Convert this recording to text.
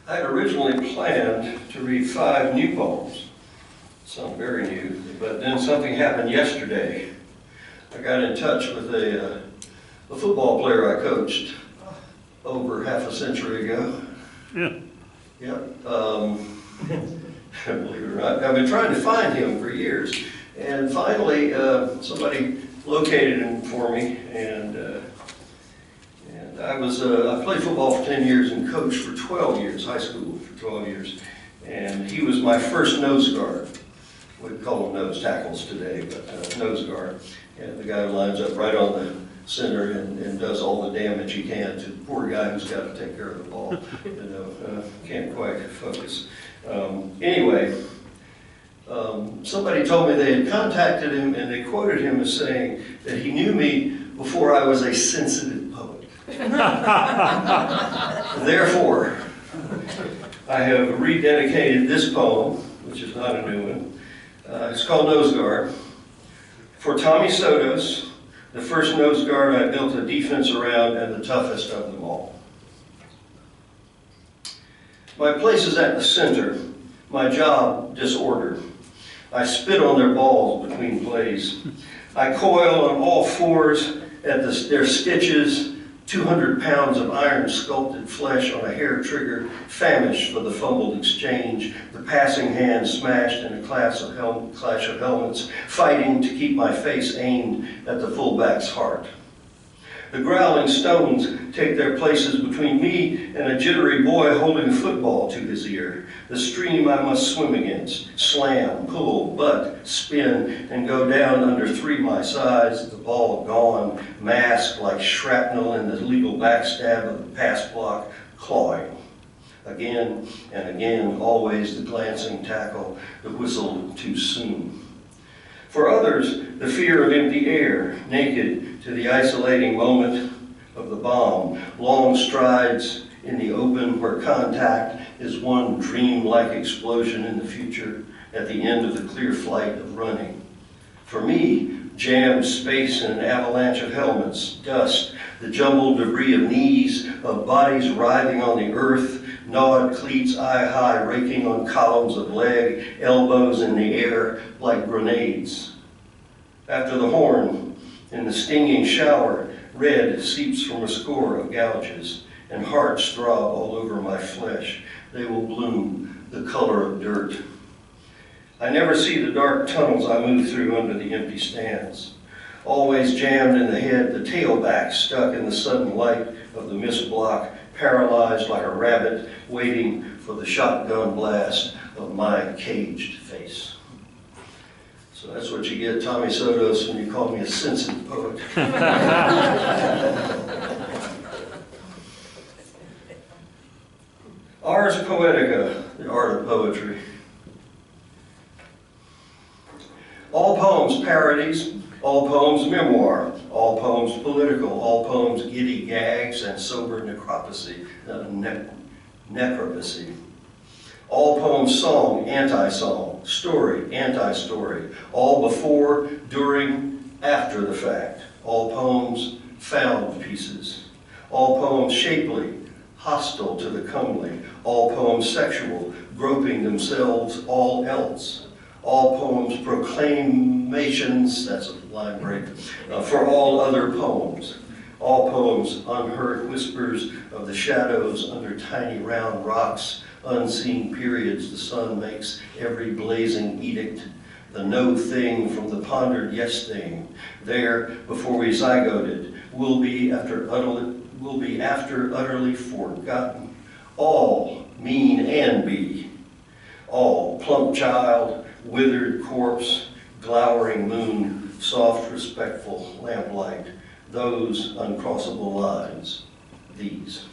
I had originally planned to read 5 new poems, some very new, but then something happened yesterday. I got in touch with a football player I coached over half a century ago. Yeah. Yep. Believe it or not, I've been trying to find him for years, and finally somebody located him for me, and I played football for 10 years and coached for 12 years, high school for 12 years, and he was my first nose guard. We call them nose tackles today, but nose guard. And the guy who lines up right on the center and does all the damage he can to the poor guy who's got to take care of the ball. Can't quite focus. Anyway, somebody told me they had contacted him and they quoted him as saying that he knew me before I was a sensitive poet. Therefore, I have rededicated this poem, which is not a new one. It's called Nose Guard. For Tommy Sotos, the first nose guard I built a defense around and the toughest of them all. My place is at the center, my job disorder. I spit on their balls between plays. I coil on all fours at their stitches, 200 pounds of iron sculpted flesh on a hair trigger, famished for the fumbled exchange, the passing hand smashed in a clash of helmets, fighting to keep my face aimed at the fullback's heart. The growling stones take their places between me and a jittery boy holding a football to his ear. The stream I must swim against, slam, pull, butt, spin, and go down under 3 my sides, the ball gone, masked like shrapnel in the legal backstab of the pass block, clawing. Again and again, always the glancing tackle, the whistle too soon. For others, the fear of empty air, naked to the isolating moment of the bomb, long strides in the open where contact is one dream-like explosion in the future at the end of the clear flight of running. For me, jammed space in an avalanche of helmets, dust, the jumbled debris of knees, of bodies writhing on the earth, gnawed cleats eye-high raking on columns of leg, elbows in the air like grenades. After the horn, in the stinging shower, red seeps from a score of gouges, and hearts throb all over my flesh. They will bloom the color of dirt. I never see the dark tunnels I move through under the empty stands. Always jammed in the head, the tailback stuck in the sudden light of the missed block, paralyzed like a rabbit waiting for the shotgun blast of my caged face. So that's what you get, Tommy Sotos, when you call me a sensitive poet. Ars Poetica, the art of poetry. All poems parodies, all poems memoir, all poems political, all poems giddy gags and sober necropsy. All poems song, anti-song, story, anti-story, all before, during, after the fact. All poems found pieces. All poems shapely, hostile to the comely. All poems sexual, groping themselves all else. All poems proclamations, that's a line break, for all other poems. All poems unheard whispers of the shadows under tiny round rocks, unseen periods the sun makes every blazing edict, the no thing from the pondered yes thing. There, before we zygoted, will be after utterly forgotten. All mean and be. All plump child, withered corpse, glowering moon, soft respectful lamplight, those uncrossable lines, these.